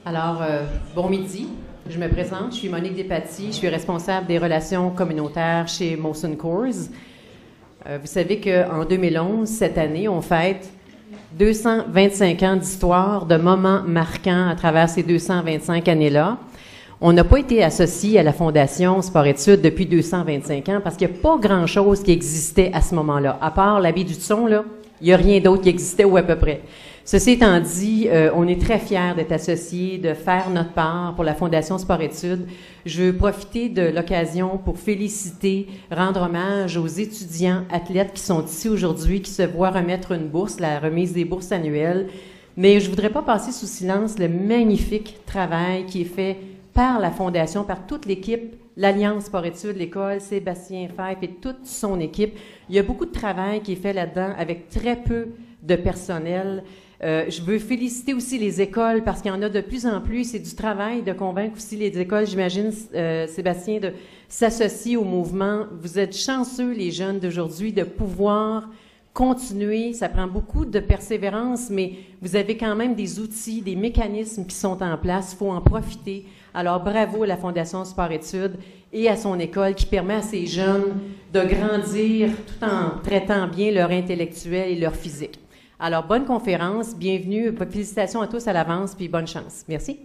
Alors, bon midi. Je me présente, je suis Monique Despatie, je suis responsable des relations communautaires chez Molson Coors. Vous savez qu'en 2011, cette année, on fête 225 ans d'histoire, de moments marquants à travers ces 225 années-là. On n'a pas été associé à la Fondation Sport-Études depuis 225 ans parce qu'il n'y a pas grand-chose qui existait à ce moment-là. À part la baie du Thon, là, il n'y a rien d'autre qui existait ou à peu près. Ceci étant dit, on est très fiers d'être associés, de faire notre part pour la Fondation Sport-Études. Je veux profiter de l'occasion pour féliciter, rendre hommage aux étudiants athlètes qui sont ici aujourd'hui, qui se voient remettre une bourse, la remise des bourses annuelles. Mais je ne voudrais pas passer sous silence le magnifique travail qui est fait par la Fondation, par toute l'équipe, l'Alliance Sport-Études, l'école, Sébastien Fife et toute son équipe. Il y a beaucoup de travail qui est fait là-dedans avec très peu de personnel. Je veux féliciter aussi les écoles parce qu'il y en a de plus en plus. C'est du travail de convaincre aussi les écoles, j'imagine, Sébastien, de s'associer au mouvement. Vous êtes chanceux, les jeunes d'aujourd'hui, de pouvoir continuer. Ça prend beaucoup de persévérance, mais vous avez quand même des outils, des mécanismes qui sont en place. Il faut en profiter. Alors, bravo à la Fondation Sport-Études et à son école qui permet à ces jeunes de grandir tout en traitant bien leur intellectuel et leur physique. Alors, bonne conférence, bienvenue, félicitations à tous à l'avance, puis bonne chance. Merci.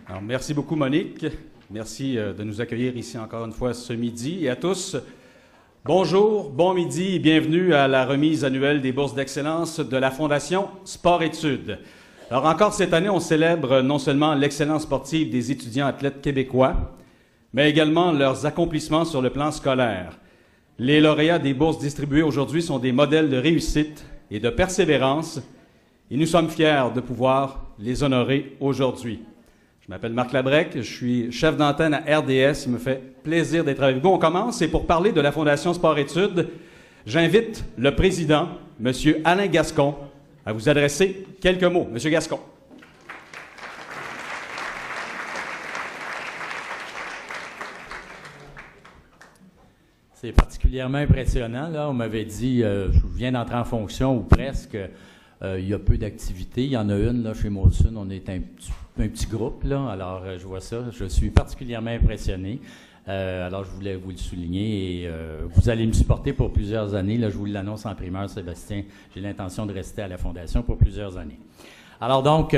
Alors, merci beaucoup, Monique. Merci de nous accueillir ici encore une fois ce midi. Et à tous, bonjour, bon midi et bienvenue à la remise annuelle des bourses d'excellence de la Fondation Sport-Études. Alors, encore cette année, on célèbre non seulement l'excellence sportive des étudiants athlètes québécois, mais également leurs accomplissements sur le plan scolaire. Les lauréats des bourses distribuées aujourd'hui sont des modèles de réussite et de persévérance, et nous sommes fiers de pouvoir les honorer aujourd'hui. Je m'appelle Marc Labrec, je suis chef d'antenne à RDS, il me fait plaisir d'être avec vous. On commence, et pour parler de la Fondation Sport-Études, j'invite le président, M. Alain Gascon, à vous adresser quelques mots. M. Gascon. C'est particulièrement impressionnant. Là, on m'avait dit, je viens d'entrer en fonction ou presque, il y a peu d'activités. Il y en a une là, chez Molson, on est un petit groupe. Là, alors, je vois ça. Je suis particulièrement impressionné. Alors, je voulais vous le souligner. Et, vous allez me supporter pour plusieurs années. Là, je vous l'annonce en primeur, Sébastien. J'ai l'intention de rester à la Fondation pour plusieurs années. Alors donc,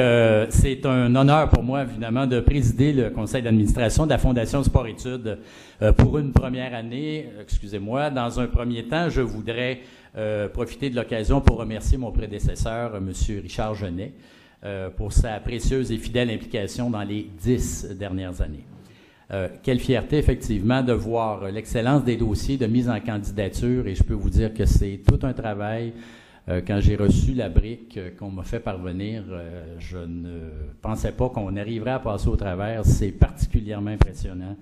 c'est un honneur pour moi, évidemment, de présider le conseil d'administration de la Fondation Sport-Études pour une première année. Excusez-moi. Dans un premier temps, je voudrais profiter de l'occasion pour remercier mon prédécesseur, M. Richard Genet, pour sa précieuse et fidèle implication dans les 10 dernières années. Quelle fierté, effectivement, de voir l'excellence des dossiers de mise en candidature, et je peux vous dire que c'est tout un travail. Quand j'ai reçu la brique qu'on m'a fait parvenir, je ne pensais pas qu'on arriverait à passer au travers. C'est particulièrement impressionnant.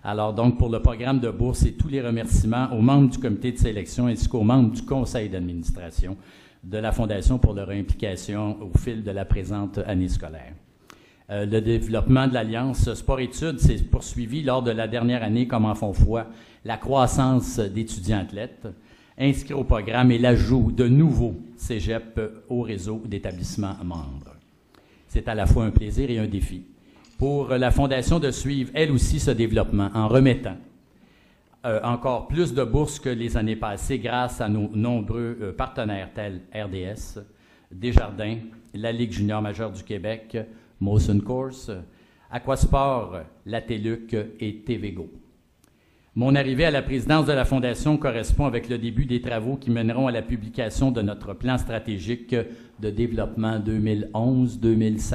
Alors donc, pour le programme de bourse et tous les remerciements aux membres du comité de sélection ainsi qu'aux membres du conseil d'administration de la Fondation pour leur implication au fil de la présente année scolaire. Le développement de l'Alliance Sport-Études s'est poursuivi lors de la dernière année comme en font foi la croissance d'étudiants athlètes inscrits au programme et l'ajout de nouveaux cégeps au réseau d'établissements membres. C'est à la fois un plaisir et un défi pour la Fondation de suivre, elle aussi, ce développement en remettant encore plus de bourses que les années passées grâce à nos nombreux partenaires tels RDS, Desjardins, la Ligue junior majeure du Québec, Molson Coors, Aquasport, la TELUC et TVGO. Mon arrivée à la présidence de la Fondation correspond avec le début des travaux qui mèneront à la publication de notre plan stratégique de développement 2011-2016.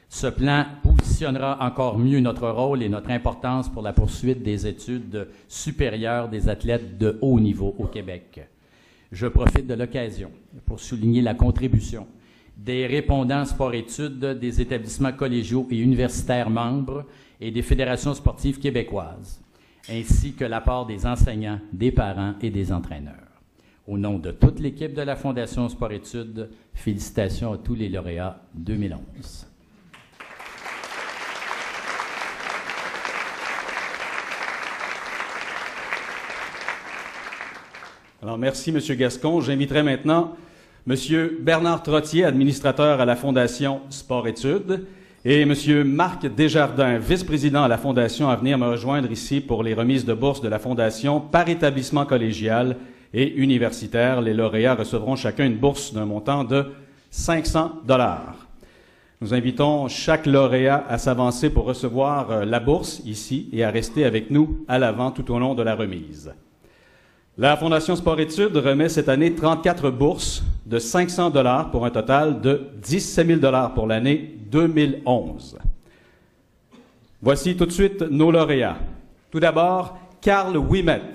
Ce plan positionnera encore mieux notre rôle et notre importance pour la poursuite des études supérieures des athlètes de haut niveau au Québec. Je profite de l'occasion pour souligner la contribution des répondants sport-études des établissements collégiaux et universitaires membres et des fédérations sportives québécoises, ainsi que l'apport des enseignants, des parents et des entraîneurs. Au nom de toute l'équipe de la Fondation Sport-Études, félicitations à tous les lauréats 2011. Alors, merci, M. Gascon. J'inviterai maintenant M. Bernard Trottier, administrateur à la Fondation Sport-Études, et M. Marc Desjardins, vice-président à la Fondation, à venir me rejoindre ici pour les remises de bourse de la Fondation par établissement collégial et universitaire. Les lauréats recevront chacun une bourse d'un montant de 500 $. Nous invitons chaque lauréat à s'avancer pour recevoir la bourse ici et à rester avec nous à l'avant tout au long de la remise. La Fondation Sport-Études remet cette année 34 bourses de 500 $ pour un total de 17 000 $ pour l'année 2011. Voici tout de suite nos lauréats. Tout d'abord, Carl Ouimet,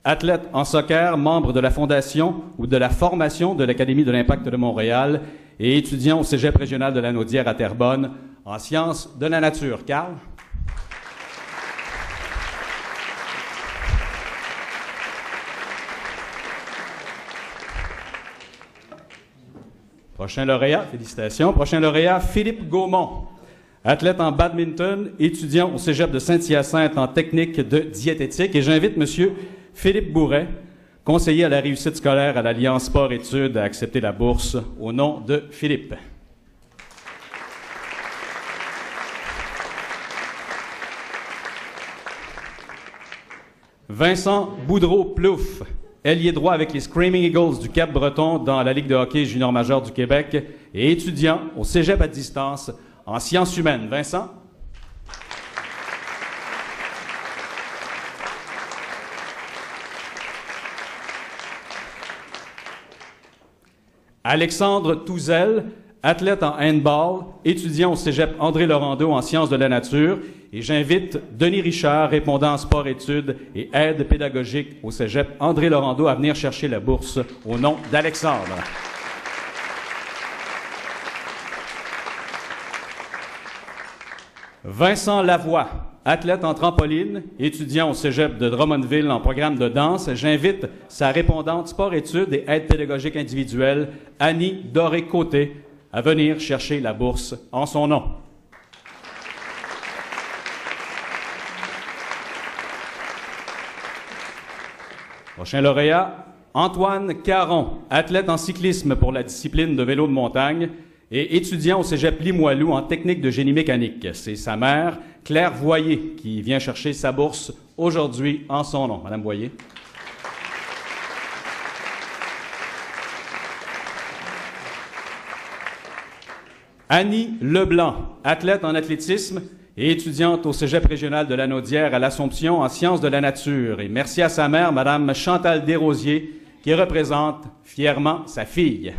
athlète en soccer, membre de la Fondation ou de la formation de l'Académie de l'Impact de Montréal et étudiant au Cégep régional de la Naudière à Terrebonne en sciences de la nature. Carl? Prochain lauréat, félicitations. Prochain lauréat, Philippe Gaumont, athlète en badminton, étudiant au Cégep de Saint-Hyacinthe en technique de diététique. Et j'invite M. Philippe Bourret, conseiller à la réussite scolaire à l'Alliance Sport-Études, à accepter la bourse au nom de Philippe. Vincent Boudreau-Plouffe, ailier droit avec les Screaming Eagles du Cap-Breton dans la Ligue de hockey junior majeur du Québec et étudiant au Cégep à distance en sciences humaines. Vincent? Alexandre Touzel, athlète en handball, étudiant au Cégep André Laurando en sciences de la nature. Et j'invite Denis Richard, répondant en sport-études et aide pédagogique au Cégep André Laurando, à venir chercher la bourse au nom d'Alexandre. Vincent Lavoie, athlète en trampoline, étudiant au Cégep de Drummondville en programme de danse. J'invite sa répondante sport-études et aide pédagogique individuelle, Annie Doré-Côté, à venir chercher la bourse en son nom. Prochain lauréat, Antoine Caron, athlète en cyclisme pour la discipline de vélo de montagne et étudiant au Cégep Limoilou en technique de génie mécanique. C'est sa mère, Claire Voyer, qui vient chercher sa bourse aujourd'hui en son nom. Madame Voyer. Annie Leblanc, athlète en athlétisme et étudiante au Cégep régional de la Naudière à l'Assomption en sciences de la nature. Et merci à sa mère, Madame Chantal Desrosiers, qui représente fièrement sa fille.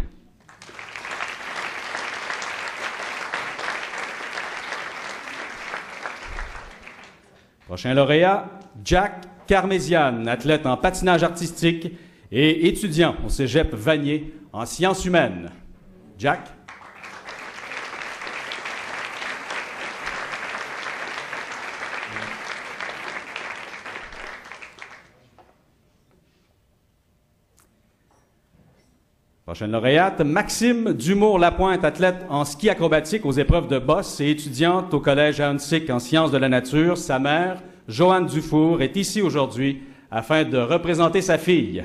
Prochain lauréat, Jack Carméziane, athlète en patinage artistique et étudiant au Cégep Vanier en sciences humaines. Jack? Prochaine lauréate, Maxime Dumour-Lapointe, athlète en ski acrobatique aux épreuves de bosse et étudiante au Collège Ahuntsic en sciences de la nature. Sa mère, Joanne Dufour, est ici aujourd'hui afin de représenter sa fille.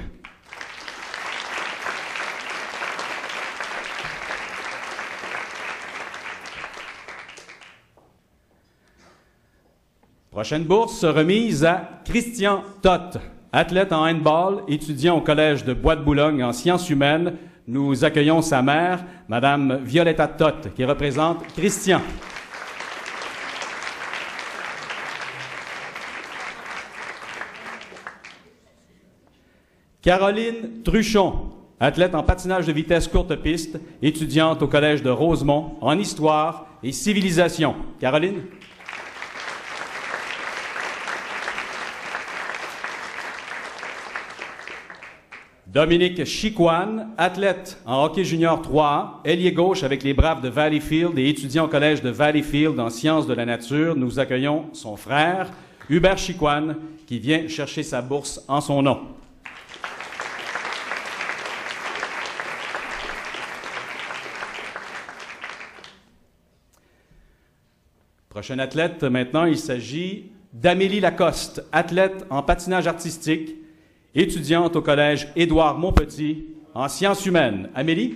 Prochaine bourse remise à Christian Toth, athlète en handball, étudiant au Collège de Bois-de-Boulogne en sciences humaines. Nous accueillons sa mère, Madame Violetta Toth, qui représente Christian. Caroline Truchon, athlète en patinage de vitesse courte piste, étudiante au Collège de Rosemont en histoire et civilisation. Caroline? Dominique Chicoine, athlète en hockey junior 3A, ailier gauche avec les Braves de Valleyfield et étudiant au Collège de Valleyfield en sciences de la nature. Nous accueillons son frère, Hubert Chicoine, qui vient chercher sa bourse en son nom. Prochain athlète, maintenant, il s'agit d'Amélie Lacoste, athlète en patinage artistique, étudiante au Collège Édouard-Montpetit en sciences humaines. Amélie?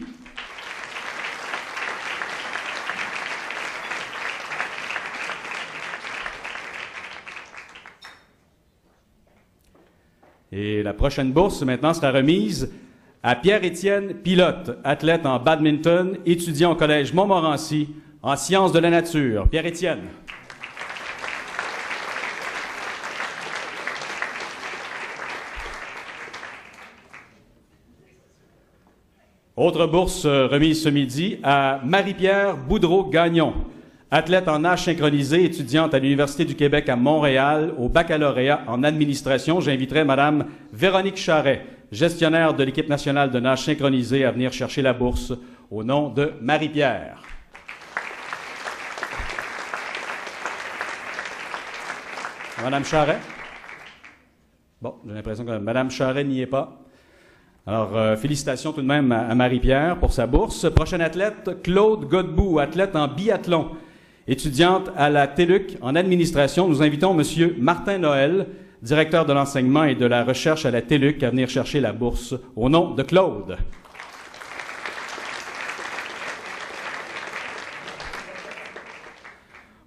Et la prochaine bourse, maintenant, sera remise à Pierre-Étienne Pilote, athlète en badminton, étudiant au Collège Montmorency en sciences de la nature. Pierre-Étienne. Autre bourse remise ce midi à Marie-Pierre Boudreau-Gagnon, athlète en nage synchronisé, étudiante à l'Université du Québec à Montréal, au baccalauréat en administration. J'inviterai Mme Véronique Charret, gestionnaire de l'équipe nationale de nage synchronisé, à venir chercher la bourse au nom de Marie-Pierre. Mme Charret? Bon, j'ai l'impression que Mme Charret n'y est pas. Alors, félicitations tout de même à Marie-Pierre pour sa bourse. Prochaine athlète, Claude Godbout, athlète en biathlon, étudiante à la TÉLUQ en administration. Nous invitons M. Martin Noël, directeur de l'enseignement et de la recherche à la TÉLUQ, à venir chercher la bourse au nom de Claude.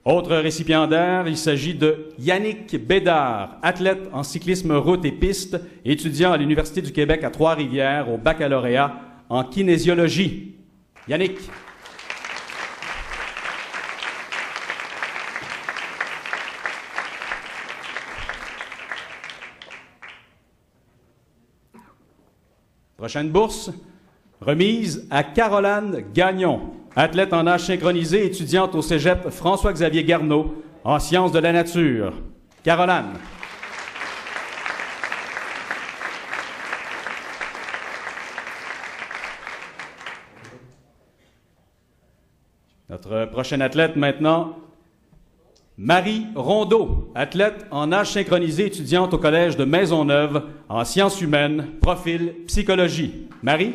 Autre récipiendaire, il s'agit de Yannick Bédard, athlète en cyclisme route et piste, étudiant à l'Université du Québec à Trois-Rivières au baccalauréat en kinésiologie. Yannick. Prochaine bourse, remise à Caroline Gagnon, athlète en nage synchronisé, étudiante au cégep François-Xavier Garneau en sciences de la nature. Caroline. Notre prochaine athlète maintenant, Marie Rondeau, athlète en nage synchronisé, étudiante au Collège de Maisonneuve en sciences humaines, profil psychologie. Marie?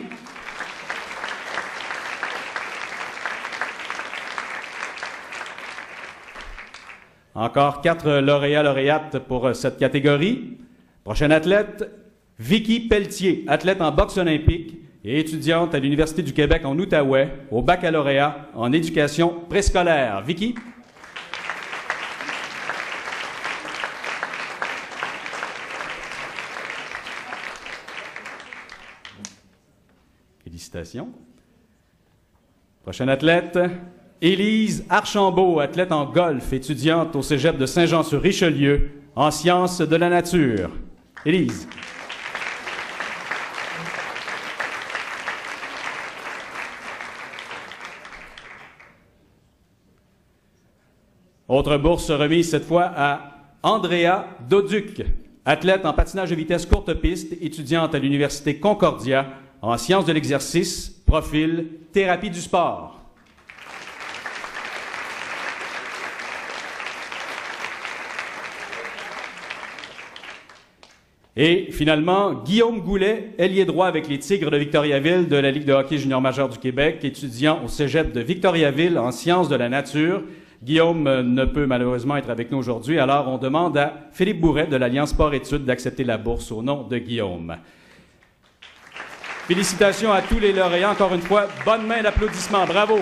Encore 4 lauréats-lauréates pour cette catégorie. Prochaine athlète, Vicky Pelletier, athlète en boxe olympique et étudiante à l'Université du Québec en Outaouais au baccalauréat en éducation préscolaire. Vicky? Félicitations. Prochaine athlète, Élise Archambault, athlète en golf, étudiante au cégep de Saint-Jean-sur-Richelieu en sciences de la nature. Élise. Autre bourse remise cette fois à Andrea Doduc, athlète en patinage de vitesse courte piste, étudiante à l'Université Concordia en sciences de l'exercice, profil thérapie du sport. Et finalement, Guillaume Goulet, ailier droit avec les Tigres de Victoriaville de la Ligue de hockey junior majeur du Québec, étudiant au cégep de Victoriaville en sciences de la nature. Guillaume ne peut malheureusement être avec nous aujourd'hui, alors on demande à Philippe Bourret de l'Alliance Sport-Études d'accepter la bourse au nom de Guillaume. Félicitations à tous les lauréats. Encore une fois, bonne main d'applaudissements. Bravo!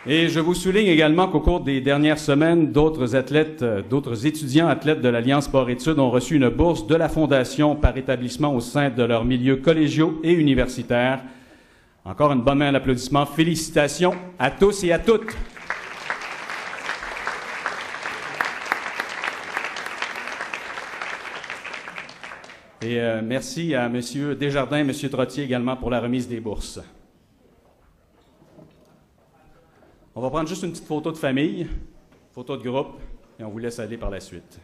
Et je vous souligne également qu'au cours des dernières semaines, d'autres athlètes, d'autres étudiants athlètes de l'Alliance Sport-Études ont reçu une bourse de la Fondation par établissement au sein de leurs milieux collégiaux et universitaires. Encore une bonne main d'applaudissements. Félicitations à tous et à toutes. Et merci à M. Desjardins et M. Trottier également pour la remise des bourses. On va prendre juste une petite photo de famille, photo de groupe, et on vous laisse aller par la suite.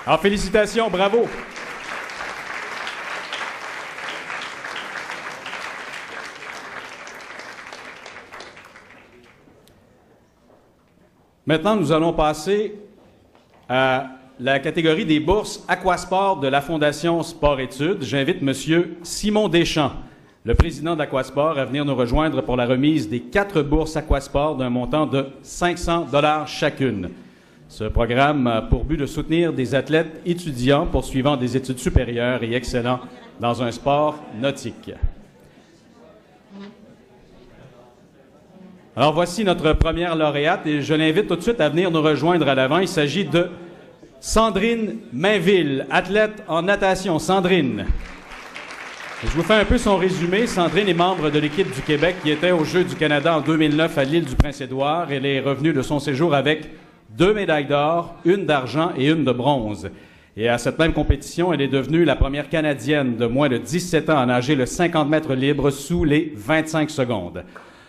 Alors, félicitations, bravo. Maintenant, nous allons passer à la catégorie des bourses Aquasport de la Fondation Sport-Études. J'invite M. Simon Deschamps, le président d'Aquasport, à venir nous rejoindre pour la remise des 4 bourses Aquasport d'un montant de 500 $ chacune. Ce programme a pour but de soutenir des athlètes étudiants poursuivant des études supérieures et excellents dans un sport nautique. Alors voici notre première lauréate et je l'invite tout de suite à venir nous rejoindre à l'avant. Il s'agit de Sandrine Mainville, athlète en natation. Sandrine. Je vous fais un peu son résumé. Sandrine est membre de l'équipe du Québec qui était aux Jeux du Canada en 2009 à l'île du Prince-Édouard. Elle est revenue de son séjour avec 2 médailles d'or, 1 d'argent et 1 de bronze. Et à cette même compétition, elle est devenue la première Canadienne de moins de 17 ans à nager le 50 mètres libre sous les 25 secondes.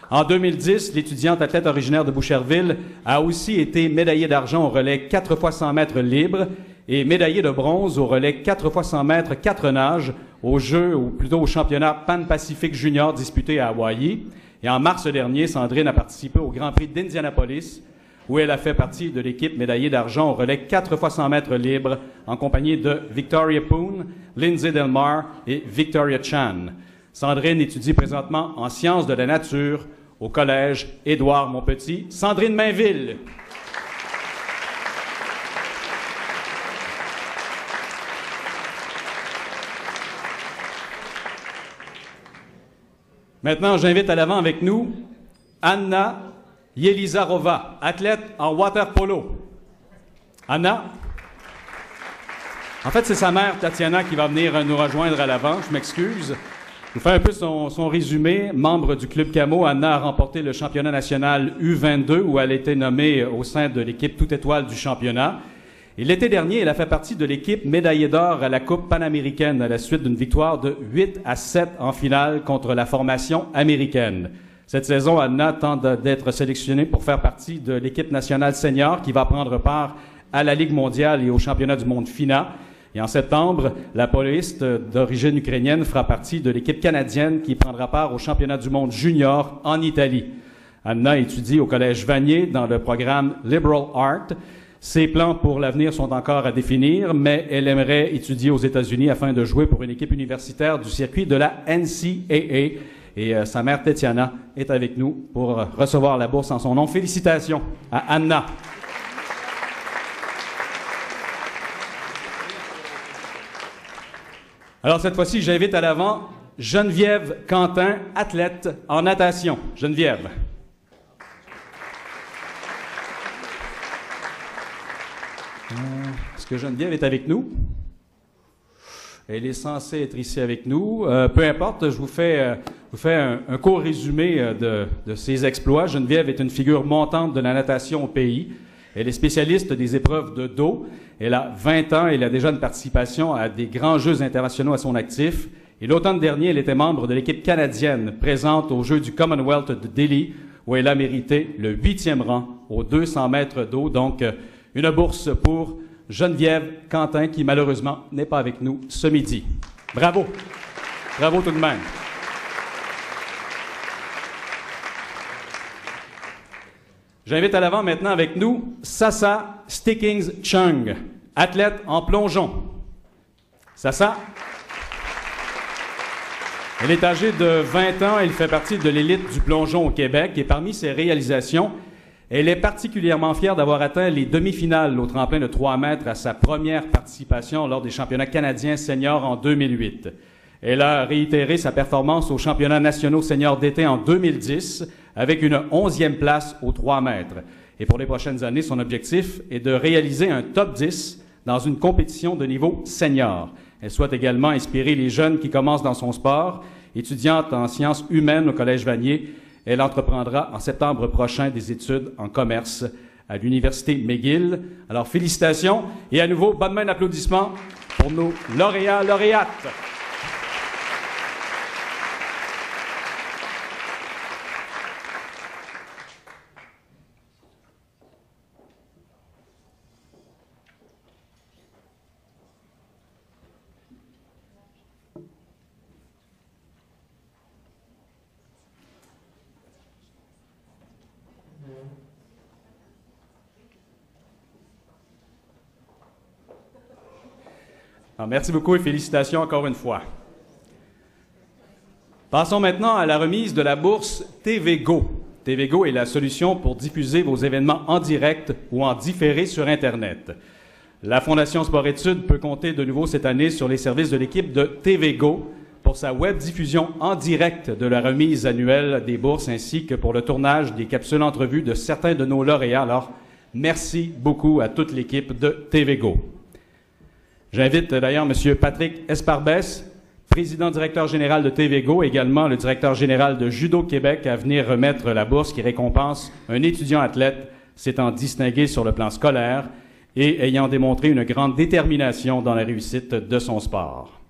En 2010, l'étudiante athlète originaire de Boucherville a aussi été médaillée d'argent au relais 4 x 100 mètres libre et médaillée de bronze au relais 4 x 100 mètres 4 nages aux Jeux, ou plutôt au championnat Pan-Pacifique Junior disputé à Hawaï. Et en mars dernier, Sandrine a participé au Grand Prix d'Indianapolis où elle a fait partie de l'équipe médaillée d'argent au relais 4 x 100 mètres libre en compagnie de Victoria Poon, Lindsay Delmar et Victoria Chan. Sandrine étudie présentement en sciences de la nature au collège Édouard-Montpetit. Sandrine Mainville. Maintenant, j'invite à l'avant avec nous Anna Yelizarova, athlète en water polo. Anna. En fait, c'est sa mère, Tatiana, qui va venir nous rejoindre à l'avant. Je m'excuse. Je vous fais un peu son résumé. Membre du Club Camo, Anna a remporté le championnat national U22 où elle a été nommée au sein de l'équipe toute étoile du championnat. Et l'été dernier, elle a fait partie de l'équipe médaillée d'or à la Coupe panaméricaine à la suite d'une victoire de 8-7 en finale contre la formation américaine. Cette saison, Anna tente d'être sélectionnée pour faire partie de l'équipe nationale senior qui va prendre part à la Ligue mondiale et au championnat du monde FINA. Et en septembre, la poloiste d'origine ukrainienne fera partie de l'équipe canadienne qui prendra part au championnat du monde junior en Italie. Anna étudie au Collège Vanier dans le programme Liberal Art. Ses plans pour l'avenir sont encore à définir, mais elle aimerait étudier aux États-Unis afin de jouer pour une équipe universitaire du circuit de la NCAA. Et sa mère, Tatiana, est avec nous pour recevoir la bourse en son nom. Félicitations à Anna. Alors, cette fois-ci, j'invite à l'avant Geneviève Quentin, athlète en natation. Geneviève. Est-ce que Geneviève est avec nous? Elle est censée être ici avec nous. Peu importe, je vous fais un court résumé de ses exploits. Geneviève est une figure montante de la natation au pays. Elle est spécialiste des épreuves de dos. Elle a 20 ans et elle a déjà une participation à des grands Jeux internationaux à son actif. Et l'automne dernier, elle était membre de l'équipe canadienne présente aux Jeux du Commonwealth de Delhi, où elle a mérité le 8e rang aux 200 mètres d'eau. Donc, une bourse pour Geneviève Quentin, qui malheureusement n'est pas avec nous ce midi. Bravo. Bravo tout de même. J'invite à l'avant maintenant avec nous Sasa Stickings Chung, athlète en plongeon. Sasa. Elle est âgée de 20 ans, elle fait partie de l'élite du plongeon au Québec et parmi ses réalisations, elle est particulièrement fière d'avoir atteint les demi-finales au tremplin de 3 mètres à sa première participation lors des championnats canadiens seniors en 2008. Elle a réitéré sa performance aux championnats nationaux seniors d'été en 2010 avec une 11e place aux 3 mètres. Et pour les prochaines années, son objectif est de réaliser un top 10 dans une compétition de niveau senior. Elle souhaite également inspirer les jeunes qui commencent dans son sport. Étudiante en sciences humaines au Collège Vanier, elle entreprendra en septembre prochain des études en commerce à l'Université McGill. Alors, félicitations et à nouveau, bonne main d'applaudissements pour nos lauréats-lauréates. Alors, merci beaucoup et félicitations encore une fois. Passons maintenant à la remise de la bourse TVGO. TVGO est la solution pour diffuser vos événements en direct ou en différé sur Internet. La Fondation Sport-Études peut compter de nouveau cette année sur les services de l'équipe de TVGO pour sa web diffusion en direct de la remise annuelle des bourses ainsi que pour le tournage des capsules entrevues de certains de nos lauréats. Alors, merci beaucoup à toute l'équipe de TVGO. J'invite d'ailleurs M. Patrick Esparbès, président-directeur général de TVGO, également le directeur général de Judo Québec, à venir remettre la bourse qui récompense un étudiant athlète s'étant distingué sur le plan scolaire et ayant démontré une grande détermination dans la réussite de son sport.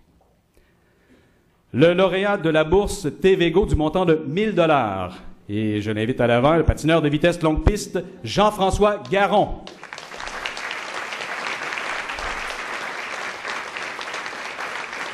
Le lauréat de la bourse TVGO du montant de 1 000 $, et je l'invite à l'avant, le patineur de vitesse longue piste, Jean-François Garon.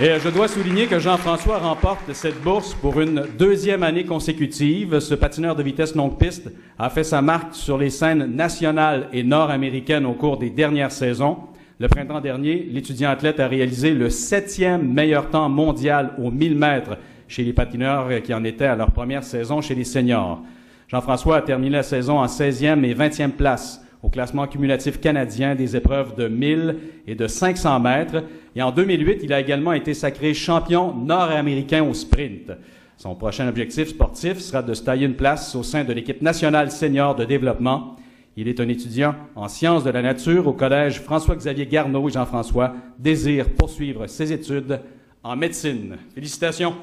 Et je dois souligner que Jean-François remporte cette bourse pour une deuxième année consécutive. Ce patineur de vitesse longue piste a fait sa marque sur les scènes nationales et nord-américaines au cours des dernières saisons. Le printemps dernier, l'étudiant athlète a réalisé le 7e meilleur temps mondial aux 1000 mètres chez les patineurs qui en étaient à leur première saison chez les seniors. Jean-François a terminé la saison en 16e et 20e place au classement cumulatif canadien des épreuves de 1000 et de 500 mètres. Et en 2008, il a également été sacré champion nord-américain au sprint. Son prochain objectif sportif sera de se tailler une place au sein de l'équipe nationale senior de développement. Il est un étudiant en sciences de la nature au collège François-Xavier Garneau et Jean-François désire poursuivre ses études en médecine. Félicitations.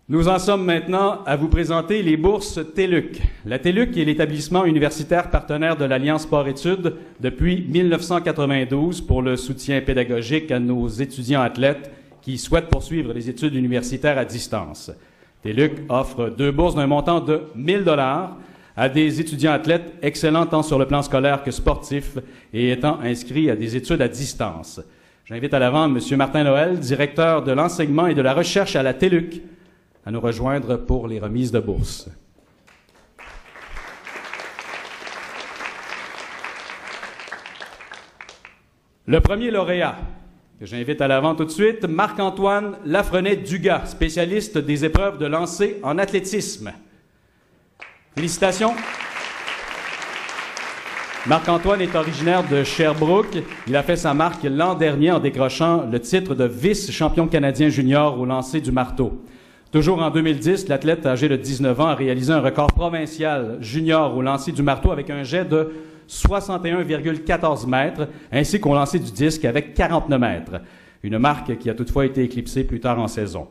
Nous en sommes maintenant à vous présenter les bourses TELUC. La TELUC est l'établissement universitaire partenaire de l'Alliance Sport-Études depuis 1992 pour le soutien pédagogique à nos étudiants athlètes qui souhaitent poursuivre les études universitaires à distance. TELUC offre 2 bourses d'un montant de 1 000 $ à des étudiants athlètes excellents tant sur le plan scolaire que sportif et étant inscrits à des études à distance. J'invite à l'avant M. Martin Noël, directeur de l'enseignement et de la recherche à la TELUC, à nous rejoindre pour les remises de bourse. Le premier lauréat, que j'invite à l'avant tout de suite, Marc-Antoine Lafrenet-Dugas, spécialiste des épreuves de lancer en athlétisme. Félicitations. Marc-Antoine est originaire de Sherbrooke. Il a fait sa marque l'an dernier en décrochant le titre de vice-champion canadien junior au lancer du marteau. Toujours en 2010, l'athlète âgé de 19 ans a réalisé un record provincial junior au lancer du marteau avec un jet de 61,14 mètres, ainsi qu'au lancer du disque avec 49 mètres. Une marque qui a toutefois été éclipsée plus tard en saison.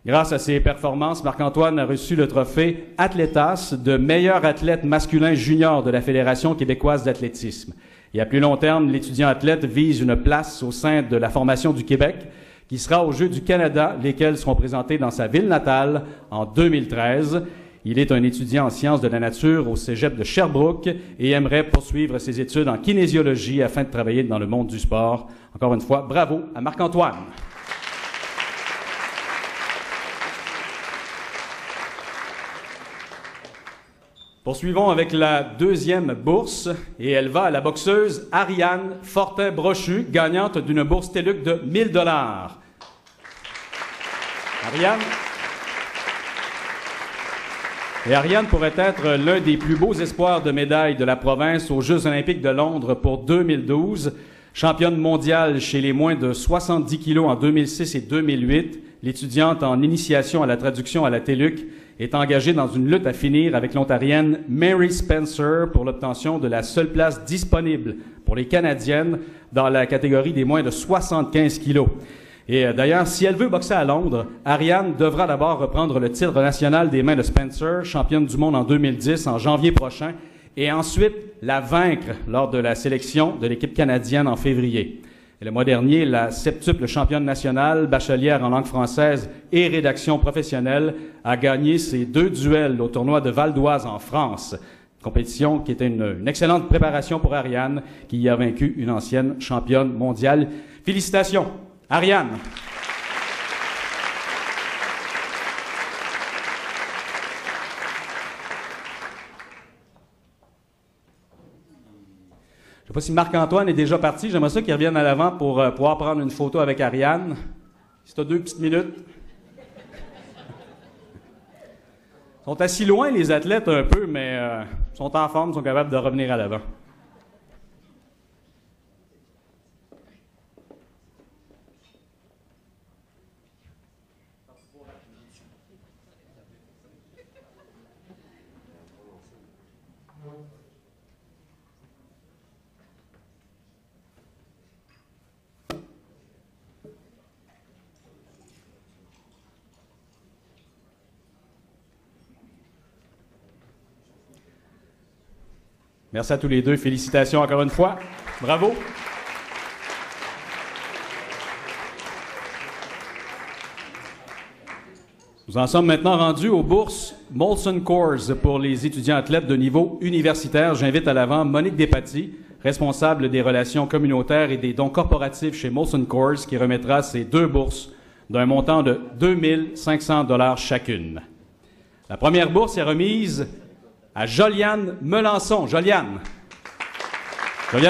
Grâce à ses performances, Marc-Antoine a reçu le trophée Athlétas de meilleur athlète masculin junior de la Fédération québécoise d'athlétisme. Et à plus long terme, l'étudiant athlète vise une place au sein de la formation du Québec, qui sera aux Jeux du Canada, lesquels seront présentés dans sa ville natale en 2013. Il est un étudiant en sciences de la nature au cégep de Sherbrooke et aimerait poursuivre ses études en kinésiologie afin de travailler dans le monde du sport. Encore une fois, bravo à Marc-Antoine. Poursuivons avec la deuxième bourse et elle va à la boxeuse Ariane Fortin-Brochu, gagnante d'une bourse TELUC de 1 000 $. Ariane. Et Ariane pourrait être l'un des plus beaux espoirs de médaille de la province aux Jeux olympiques de Londres pour 2012. Championne mondiale chez les moins de 70 kilos en 2006 et 2008, l'étudiante en initiation à la traduction à la TELUC est engagée dans une lutte à finir avec l'Ontarienne Mary Spencer pour l'obtention de la seule place disponible pour les Canadiennes dans la catégorie des moins de 75 kilos. Et d'ailleurs, si elle veut boxer à Londres, Ariane devra d'abord reprendre le titre national des mains de Spencer, championne du monde en 2010, en janvier prochain, et ensuite la vaincre lors de la sélection de l'équipe canadienne en février. Et le mois dernier, la septuple championne nationale, bachelière en langue française et rédaction professionnelle, a gagné ses 2 duels au tournoi de Val d'Oise en France. Compétition qui était une excellente préparation pour Ariane, qui y a vaincu une ancienne championne mondiale. Félicitations, Ariane. Je ne sais pas si Marc-Antoine est déjà parti. J'aimerais ça qu'il revienne à l'avant pour pouvoir prendre une photo avec Ariane. Si tu as 2 petites minutes. Ils sont assis loin, les athlètes, un peu, mais sont en forme, sont capables de revenir à l'avant. Merci à tous les deux. Félicitations encore une fois. Bravo. Nous en sommes maintenant rendus aux bourses Molson Coors pour les étudiants athlètes de niveau universitaire. J'invite à l'avant Monique Despatie, responsable des relations communautaires et des dons corporatifs chez Molson Coors, qui remettra ces 2 bourses d'un montant de 2 500 $ chacune. La première bourse est remise à Joliane Melançon. Joliane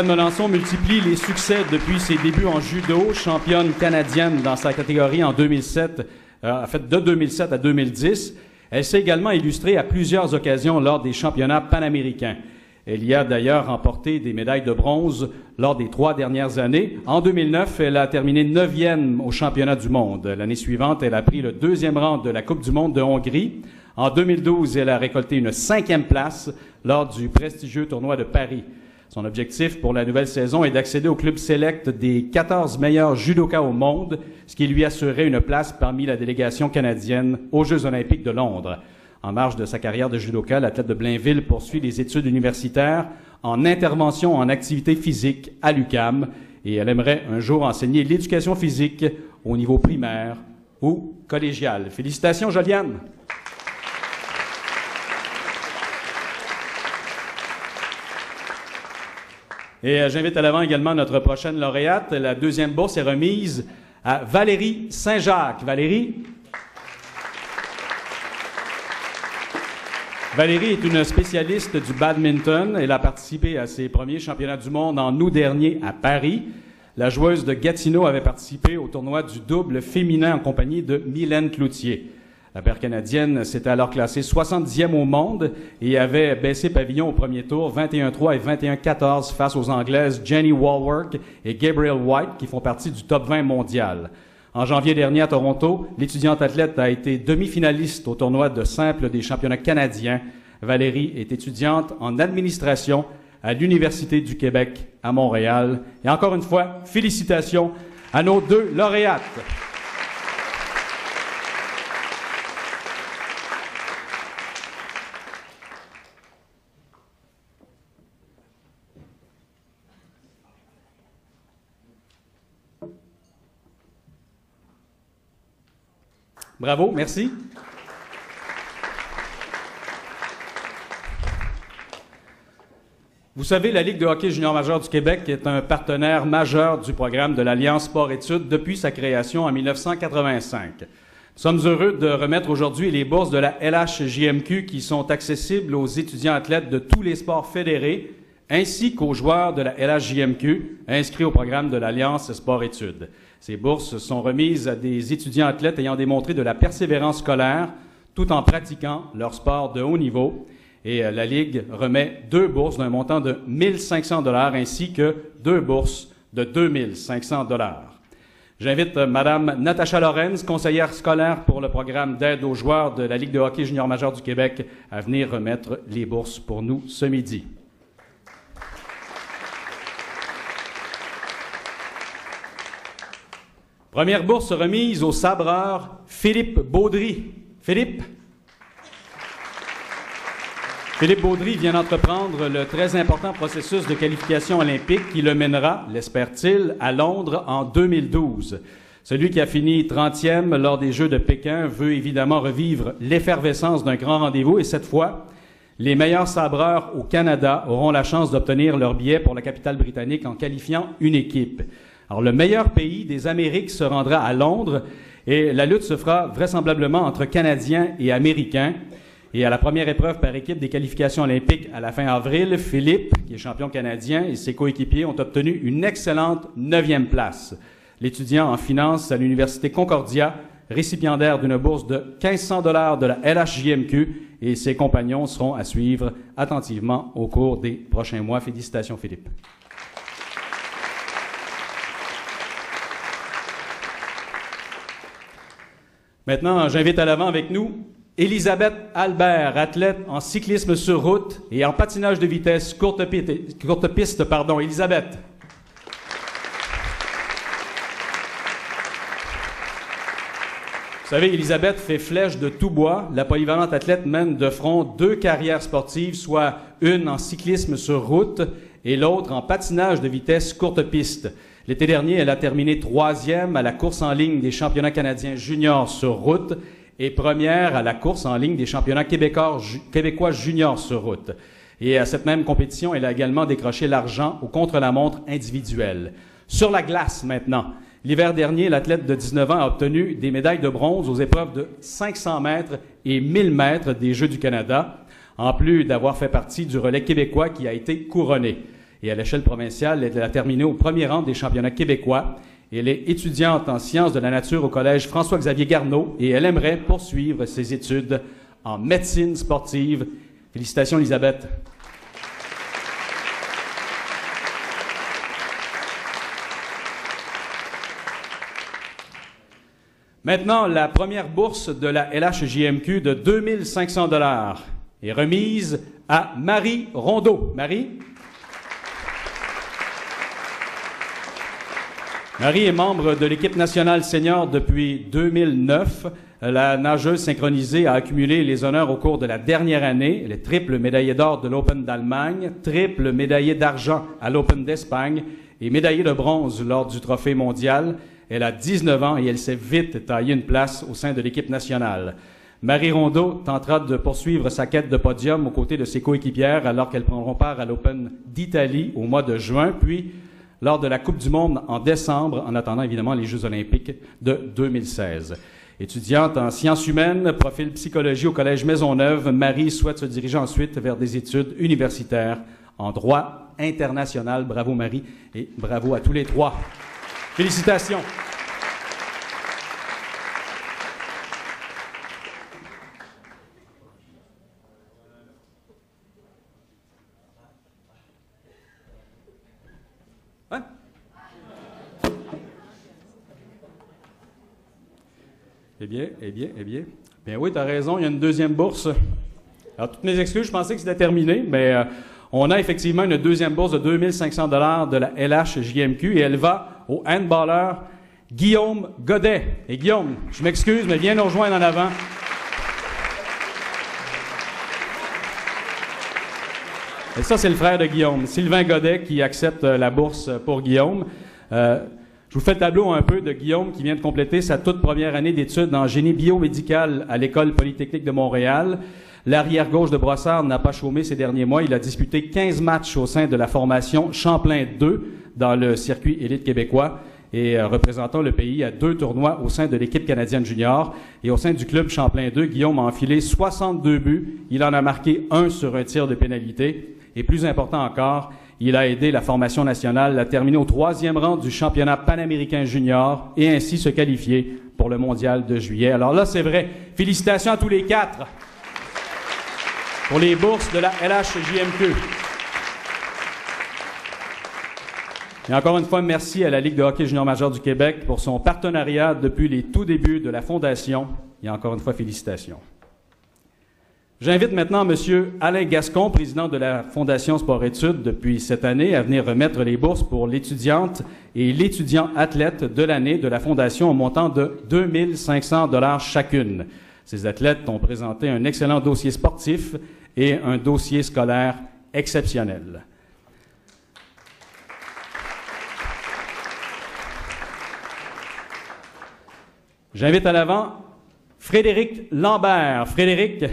Melançon multiplie les succès depuis ses débuts en judo, championne canadienne dans sa catégorie en 2007, de 2007 à 2010. Elle s'est également illustrée à plusieurs occasions lors des championnats panaméricains. Elle y a d'ailleurs remporté des médailles de bronze lors des 3 dernières années. En 2009, elle a terminé 9e au championnat du monde. L'année suivante, elle a pris le 2e rang de la Coupe du monde de Hongrie. En 2012, elle a récolté une 5e place lors du prestigieux tournoi de Paris. Son objectif pour la nouvelle saison est d'accéder au club select des 14 meilleurs judokas au monde, ce qui lui assurerait une place parmi la délégation canadienne aux Jeux olympiques de Londres. En marge de sa carrière de judoka, l'athlète de Blainville poursuit les études universitaires en intervention en activité physique à l'UQAM et elle aimerait un jour enseigner l'éducation physique au niveau primaire ou collégial. Félicitations, Joliane! Et j'invite à l'avant également notre prochaine lauréate. La 2e bourse est remise à Valérie Saint-Jacques. Valérie est une spécialiste du badminton. Elle a participé à ses premiers championnats du monde en août dernier à Paris. La joueuse de Gatineau avait participé au tournoi du double féminin en compagnie de Mylène Cloutier. La paire canadienne s'était alors classée 70e au monde et avait baissé pavillon au premier tour 21-3 et 21-14 face aux Anglaises Jenny Walwork et Gabrielle White qui font partie du top 20 mondial. En janvier dernier à Toronto, l'étudiante athlète a été demi-finaliste au tournoi de simple des championnats canadiens. Valérie est étudiante en administration à l'Université du Québec à Montréal. Et encore une fois, félicitations à nos 2 lauréates. Bravo, merci. Vous savez, la Ligue de hockey junior majeur du Québec est un partenaire majeur du programme de l'Alliance Sport-Études depuis sa création en 1985. Nous sommes heureux de remettre aujourd'hui les bourses de la LHJMQ qui sont accessibles aux étudiants athlètes de tous les sports fédérés ainsi qu'aux joueurs de la LHJMQ inscrits au programme de l'Alliance Sport-Études. Ces bourses sont remises à des étudiants athlètes ayant démontré de la persévérance scolaire tout en pratiquant leur sport de haut niveau. Et la Ligue remet 2 bourses d'un montant de 1 500 $ ainsi que 2 bourses de 2 500 $. J'invite Mme Natacha Lorenz, conseillère scolaire pour le programme d'aide aux joueurs de la Ligue de hockey junior majeur du Québec, à venir remettre les bourses pour nous ce midi. Première bourse remise au sabreur Philippe Baudry. Philippe Baudry vient d'entreprendre le très important processus de qualification olympique qui le mènera, l'espère-t-il, à Londres en 2012. Celui qui a fini 30e lors des Jeux de Pékin veut évidemment revivre l'effervescence d'un grand rendez-vous et cette fois, les meilleurs sabreurs au Canada auront la chance d'obtenir leur billet pour la capitale britannique en qualifiant une équipe. Alors, le meilleur pays des Amériques se rendra à Londres et la lutte se fera vraisemblablement entre Canadiens et Américains. Et à la première épreuve par équipe des qualifications olympiques à la fin avril, Philippe, qui est champion canadien, et ses coéquipiers ont obtenu une excellente 9e place. L'étudiant en finance à l'Université Concordia, récipiendaire d'une bourse de 1 500 $ de la LHJMQ, et ses compagnons seront à suivre attentivement au cours des prochains mois. Félicitations, Philippe. Maintenant, j'invite à l'avant avec nous Elisabeth Albert, athlète en cyclisme sur route et en patinage de vitesse courte piste. Elisabeth. Vous savez, Elisabeth fait flèche de tout bois. La polyvalente athlète mène de front 2 carrières sportives, soit une en cyclisme sur route et l'autre en patinage de vitesse courte piste. L'été dernier, elle a terminé 3e à la course en ligne des championnats canadiens juniors sur route et première à la course en ligne des championnats québécois juniors sur route. Et à cette même compétition, elle a également décroché l'argent au contre-la-montre individuel. Sur la glace maintenant. L'hiver dernier, l'athlète de 19 ans a obtenu des médailles de bronze aux épreuves de 500 mètres et 1000 mètres des Jeux du Canada, en plus d'avoir fait partie du relais québécois qui a été couronné. Et à l'échelle provinciale, elle a terminé au premier rang des championnats québécois. Elle est étudiante en sciences de la nature au Collège François-Xavier Garneau et elle aimerait poursuivre ses études en médecine sportive. Félicitations, Elisabeth. Maintenant, la première bourse de la LHJMQ de 2 500 $ est remise à Marie Rondeau. Marie? Marie est membre de l'équipe nationale senior depuis 2009. La nageuse synchronisée a accumulé les honneurs au cours de la dernière année. Elle est triple médaillée d'or de l'Open d'Allemagne, triple médaillée d'argent à l'Open d'Espagne et médaillée de bronze lors du Trophée mondial. Elle a 19 ans et elle s'est vite taillée une place au sein de l'équipe nationale. Marie Rondeau tentera de poursuivre sa quête de podium aux côtés de ses coéquipières alors qu'elles prendront part à l'Open d'Italie au mois de juin, puis lors de la Coupe du monde en décembre, en attendant évidemment les Jeux olympiques de 2016. Étudiante en sciences humaines, profil psychologie au Collège Maisonneuve, Marie souhaite se diriger ensuite vers des études universitaires en droit international. Bravo Marie et bravo à tous les trois. Félicitations. Hein? Eh bien. Bien oui, tu as raison, il y a une deuxième bourse. Alors, toutes mes excuses, je pensais que c'était terminé, mais on a effectivement une deuxième bourse de 2 500 $ de la LHJMQ et elle va au handballeur Guillaume Godet. Et Guillaume, je m'excuse, mais viens nous rejoindre en avant. Et ça, c'est le frère de Guillaume, Sylvain Godet, qui accepte la bourse pour Guillaume. Je vous fais le tableau un peu de Guillaume qui vient de compléter sa toute première année d'études en génie biomédical à l'École polytechnique de Montréal. L'arrière-gauche de Brossard n'a pas chômé ces derniers mois. Il a disputé 15 matchs au sein de la formation Champlain 2 dans le circuit élite québécois et représentant le pays à 2 tournois au sein de l'équipe canadienne junior. Et au sein du club Champlain 2, Guillaume a enfilé 62 buts. Il en a marqué 1 sur un tir de pénalité. Et plus important encore, il a aidé la formation nationale à terminer au 3e rang du championnat panaméricain junior et ainsi se qualifier pour le mondial de juillet. Alors là, c'est vrai. Félicitations à tous les 4 pour les bourses de la LHJMQ. Et encore une fois, merci à la Ligue de hockey junior majeur du Québec pour son partenariat depuis les tout débuts de la Fondation. Et encore une fois, félicitations. J'invite maintenant M. Alain Gascon, président de la Fondation Sport-Études depuis cette année, à venir remettre les bourses pour l'étudiante et l'étudiant athlète de l'année de la Fondation au montant de 2 500 $ chacune. Ces athlètes ont présenté un excellent dossier sportif et un dossier scolaire exceptionnel. J'invite à l'avant Frédéric Lambert. Frédéric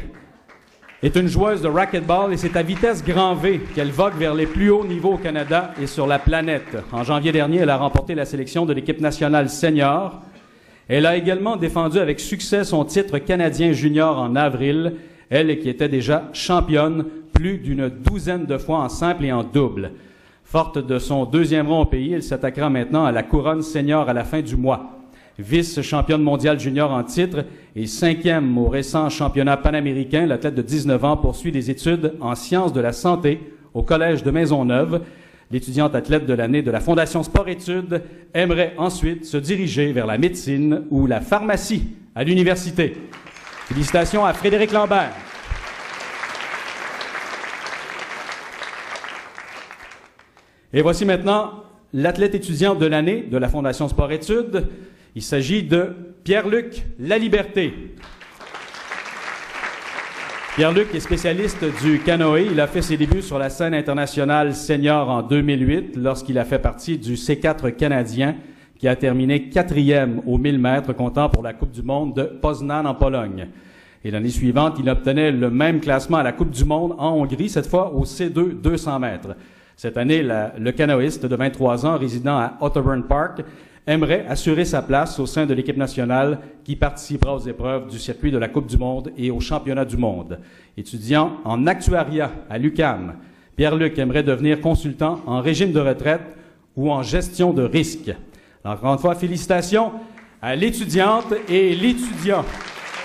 est une joueuse de racquetball et c'est à vitesse grand V qu'elle vogue vers les plus hauts niveaux au Canada et sur la planète. En janvier dernier, elle a remporté la sélection de l'équipe nationale senior. Elle a également défendu avec succès son titre canadien junior en avril. elle qui était déjà championne plus d'une douzaine de fois en simple et en double. Forte de son deuxième rang au pays, elle s'attaquera maintenant à la couronne senior à la fin du mois. Vice-championne mondiale junior en titre et 5e au récent championnat panaméricain, l'athlète de 19 ans poursuit des études en sciences de la santé au Collège de Maisonneuve. L'étudiante athlète de l'année de la Fondation Sport-Études aimerait ensuite se diriger vers la médecine ou la pharmacie à l'université. Félicitations à Frédéric Lambert. Et voici maintenant l'athlète étudiant de l'année de la Fondation Sport-Études. Il s'agit de Pierre-Luc Laliberté. Pierre-Luc est spécialiste du canoë. Il a fait ses débuts sur la scène internationale senior en 2008 lorsqu'il a fait partie du C4 canadien qui a terminé 4e aux 1000 mètres comptant pour la Coupe du monde de Poznan en Pologne. Et l'année suivante, il obtenait le même classement à la Coupe du monde en Hongrie, cette fois au C2 200 mètres. Cette année, le canoïste de 23 ans résidant à Otterburn Park aimerait assurer sa place au sein de l'équipe nationale qui participera aux épreuves du circuit de la Coupe du monde et au championnat du monde. Étudiant en actuariat à l'UQAM, Pierre-Luc aimerait devenir consultant en régime de retraite ou en gestion de risque. Encore une fois, félicitations à l'étudiante et l'étudiant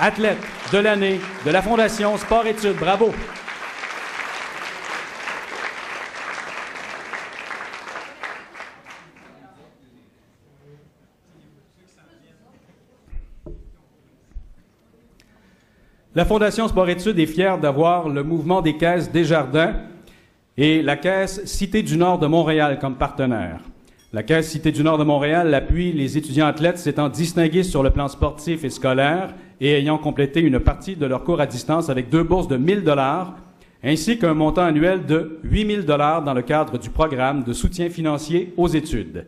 athlète de l'année de la Fondation Sport-Études. Bravo! La Fondation Sport-Études est fière d'avoir le mouvement des caisses Desjardins et la Caisse Cité du Nord de Montréal comme partenaires. La Caisse Cité du Nord de Montréal appuie les étudiants athlètes s'étant distingués sur le plan sportif et scolaire et ayant complété une partie de leur cours à distance avec 2 bourses de 1 000 $ ainsi qu'un montant annuel de 8 000 $ dans le cadre du programme de soutien financier aux études.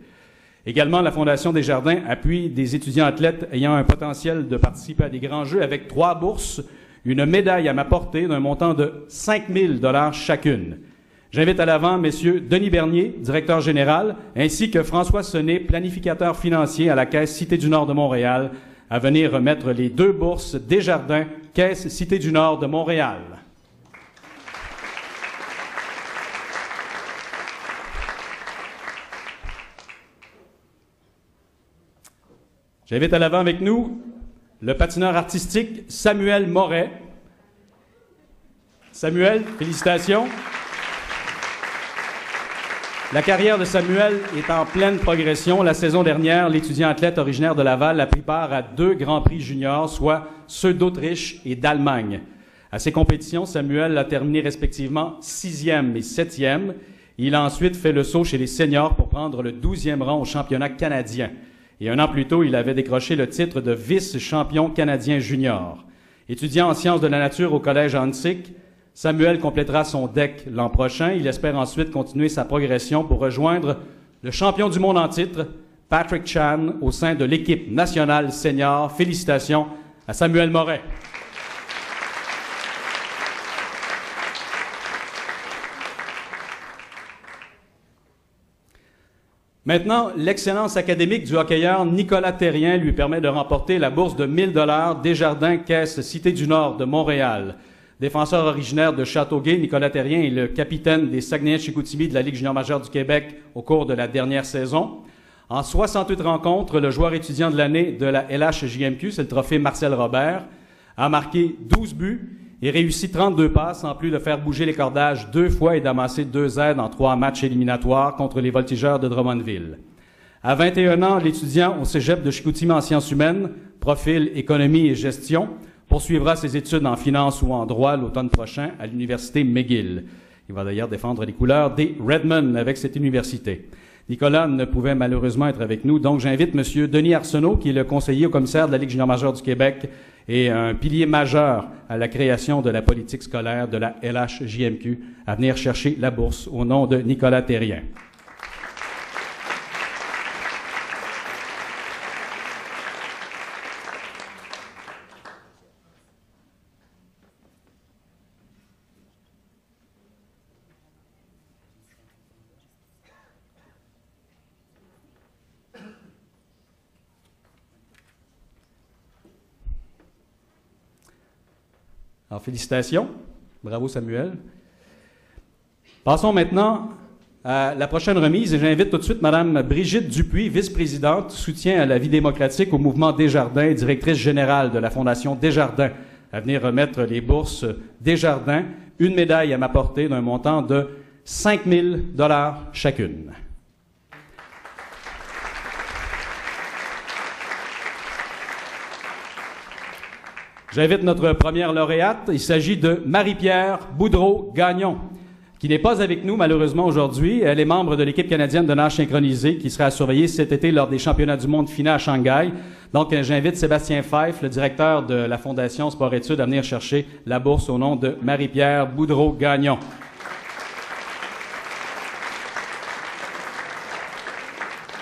Également, la Fondation Desjardins appuie des étudiants athlètes ayant un potentiel de participer à des grands jeux avec 3 bourses, une médaille à ma portée d'un montant de 5 000 $ chacune. J'invite à l'avant messieurs Denis Bernier, directeur général, ainsi que François Sonnet, planificateur financier à la Caisse Cité du Nord de Montréal, à venir remettre les 2 bourses Desjardins, Caisse Cité du Nord de Montréal. J'invite à l'avant avec nous le patineur artistique Samuel Moret. Samuel, félicitations. La carrière de Samuel est en pleine progression. La saison dernière, l'étudiant athlète originaire de Laval a pris part à 2 Grands Prix juniors, soit ceux d'Autriche et d'Allemagne. À ces compétitions, Samuel a terminé respectivement 6e et 7e. Il a ensuite fait le saut chez les seniors pour prendre le 12e rang au championnat canadien. Et 1 an plus tôt, il avait décroché le titre de vice-champion canadien junior. Étudiant en sciences de la nature au Collège Hansik, Samuel complétera son DEC l'an prochain. Il espère ensuite continuer sa progression pour rejoindre le champion du monde en titre, Patrick Chan, au sein de l'équipe nationale senior. Félicitations à Samuel Moret. Maintenant, l'excellence académique du hockeyeur Nicolas Terrien lui permet de remporter la bourse de 1 000 $ Desjardins Caisse Cité du Nord de Montréal. Défenseur originaire de Châteauguay, Nicolas Terrien est le capitaine des Saguenay-Chicoutimi de la Ligue junior majeure du Québec au cours de la dernière saison. En 68 rencontres, le joueur étudiant de l'année de la LHJMQ, c'est le trophée Marcel Robert, a marqué 12 buts et réussi 32 passes, en plus de faire bouger les cordages 2 fois et d'amasser 2 aides en 3 matchs éliminatoires contre les Voltigeurs de Drummondville. À 21 ans, l'étudiant au cégep de Chicoutimi en sciences humaines, profil économie et gestion, poursuivra ses études en finance ou en droit l'automne prochain à l'université McGill. Il va d'ailleurs défendre les couleurs des Redmen avec cette université. Nicolas ne pouvait malheureusement être avec nous, donc j'invite M. Denis Arsenault, qui est le conseiller au commissaire de la Ligue junior majeure du Québec et un pilier majeur à la création de la politique scolaire de la LHJMQ, à venir chercher la bourse au nom de Nicolas Terrien. Alors, félicitations. Bravo, Samuel. Passons maintenant à la prochaine remise et j'invite tout de suite Mme Brigitte Dupuis, vice-présidente, soutien à la vie démocratique au mouvement Desjardins, directrice générale de la Fondation Desjardins, à venir remettre les bourses Desjardins, une médaille à m'apporter d'un montant de 5 000 $ chacune. J'invite notre première lauréate. Il s'agit de Marie-Pierre Boudreau-Gagnon, qui n'est pas avec nous malheureusement aujourd'hui. Elle est membre de l'équipe canadienne de nage synchronisé qui sera à surveiller cet été lors des championnats du monde FINA à Shanghai. Donc, j'invite Sébastien Fife, le directeur de la Fondation Sport-Études, à venir chercher la bourse au nom de Marie-Pierre Boudreau-Gagnon.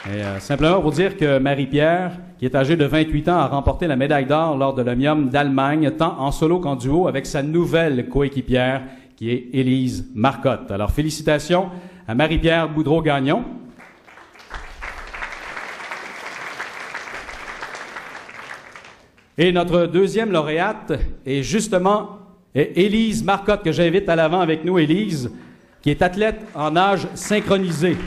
Et, simplement pour dire que Marie-Pierre, qui est âgée de 28 ans, a remporté la médaille d'or lors de l'Omnium d'Allemagne, tant en solo qu'en duo, avec sa nouvelle coéquipière, qui est Élise Marcotte. Alors, félicitations à Marie-Pierre Boudreau-Gagnon. Et notre deuxième lauréate est justement Élise Marcotte, que j'invite à l'avant avec nous, Élise, qui est athlète en nage synchronisé.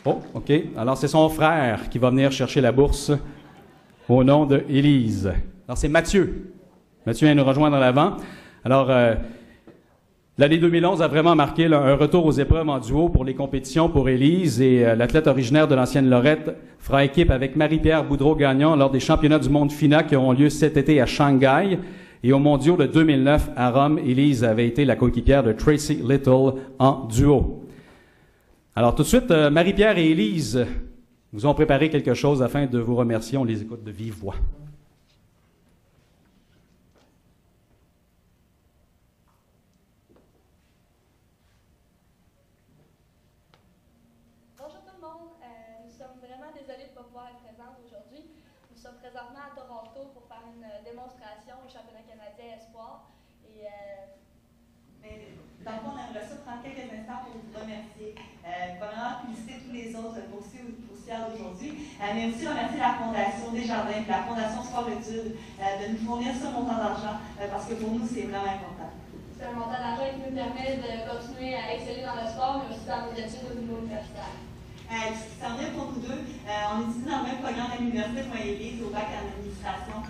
Oh, OK. Alors, c'est son frère qui va venir chercher la bourse au nom de Élise. Alors, c'est Mathieu. Mathieu vient nous rejoindre à l'avant. Alors, l'année 2011 a vraiment marqué un retour aux épreuves en duo pour les compétitions pour Élise et l'athlète originaire de l'ancienne Lorette fera équipe avec Marie-Pierre Boudreau-Gagnon lors des championnats du monde FINA qui auront lieu cet été à Shanghai. Et aux mondiaux de 2009 à Rome, Élise avait été la coéquipière de Tracy Little en duo. Alors, tout de suite, Marie-Pierre et Élise vous ont préparé quelque chose afin de vous remercier. On les écoute de vive voix. Bonjour tout le monde. Nous sommes vraiment désolés de ne pas pouvoir être présents aujourd'hui. Nous sommes présentement à Toronto pour faire une démonstration au championnat canadien Espoir. Mais dans le fond, on aimerait ça prendre quelques instants pour vous remercier. Premièrement, féliciter tous les autres boursières d'aujourd'hui, mais aussi remercier la Fondation Desjardins et la Fondation Sport-Études de nous fournir ce montant d'argent parce que pour nous, c'est vraiment important. C'est un montant d'argent qui nous permet de continuer à exceller dans le sport, mais aussi dans nos études au niveau universitaire. Ce qui s'en vient pour nous deux, on étudie dans le même programme à l'université de Montréal au bac en administration.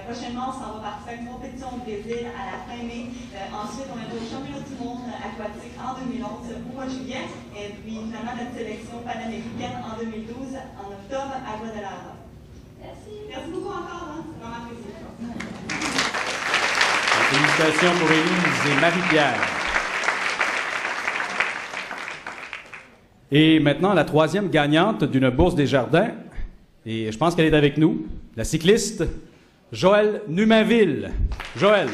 Prochainement, on s'en va participer à une compétition au Brésil à la fin mai. Ensuite, on est au championnat du monde aquatique en 2011 au mois de juillet. Et puis, finalement, notre sélection panaméricaine en 2012, en octobre, à Guadalajara. Merci. Merci beaucoup encore, c'est vraiment apprécié. Félicitations pour Élise et Marie-Pierre. Et maintenant, la troisième gagnante d'une bourse Desjardins, et je pense qu'elle est avec nous, la cycliste Joëlle Numainville. Joëlle.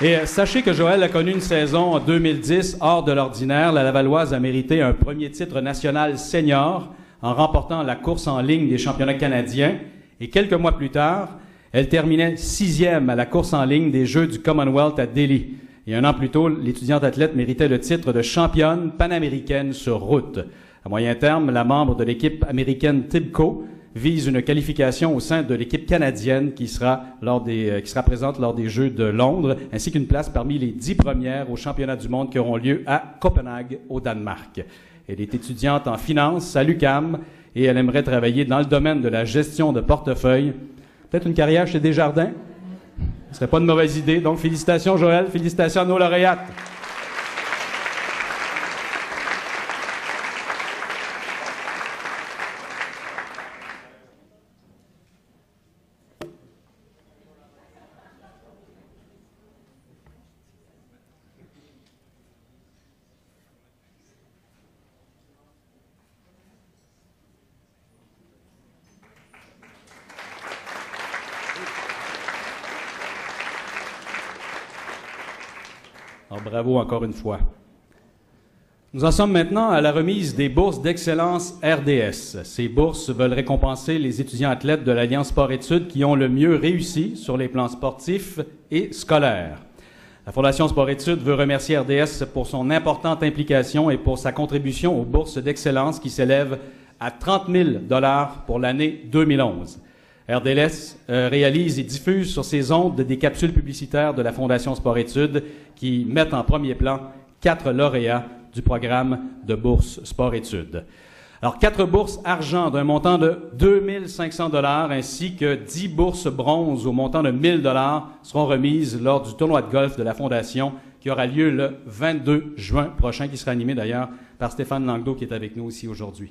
Et sachez que Joëlle a connu une saison en 2010 hors de l'ordinaire. La Lavalloise a mérité un premier titre national senior en remportant la course en ligne des championnats canadiens. Et quelques mois plus tard, elle terminait 6e à la course en ligne des Jeux du Commonwealth à Delhi. Et un an plus tôt, l'étudiante athlète méritait le titre de championne panaméricaine sur route. À moyen terme, la membre de l'équipe américaine Tibco vise une qualification au sein de l'équipe canadienne qui sera présente lors des Jeux de Londres, ainsi qu'une place parmi les 10 premières aux championnats du monde qui auront lieu à Copenhague, au Danemark. Elle est étudiante en finance à l'UQAM et elle aimerait travailler dans le domaine de la gestion de portefeuille. Peut-être une carrière chez Desjardins? Ce serait pas une mauvaise idée. Donc, félicitations, Joëlle. Félicitations à nos lauréates. Alors, bravo encore une fois. Nous en sommes maintenant à la remise des bourses d'excellence RDS. Ces bourses veulent récompenser les étudiants athlètes de l'Alliance Sport-Études qui ont le mieux réussi sur les plans sportifs et scolaires. La Fondation Sport-Études veut remercier RDS pour son importante implication et pour sa contribution aux bourses d'excellence qui s'élèvent à 30 000 $ pour l'année 2011. RDS réalise et diffuse sur ses ondes des capsules publicitaires de la Fondation Sport-Études qui mettent en premier plan 4 lauréats du programme de bourse Sport-Études. Alors, 4 bourses argent d'un montant de 2 500 $ ainsi que 10 bourses bronze au montant de 1 000 $ seront remises lors du tournoi de golf de la Fondation qui aura lieu le 22 juin prochain, qui sera animé d'ailleurs par Stéphane Langdo qui est avec nous ici aujourd'hui.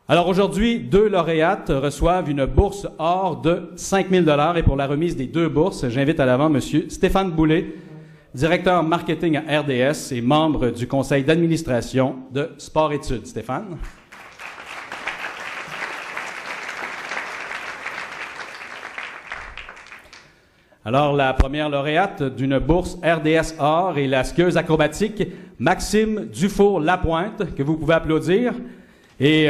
Alors aujourd'hui, 2 lauréates reçoivent une bourse or de 5 000 $ et pour la remise des 2 bourses, j'invite à l'avant M. Stéphane Boulay, directeur marketing à RDS et membre du conseil d'administration de Sport-Études. Stéphane. Alors, la première lauréate d'une bourse RDS Or est la skieuse acrobatique Maxime Dufour-Lapointe, que vous pouvez applaudir, et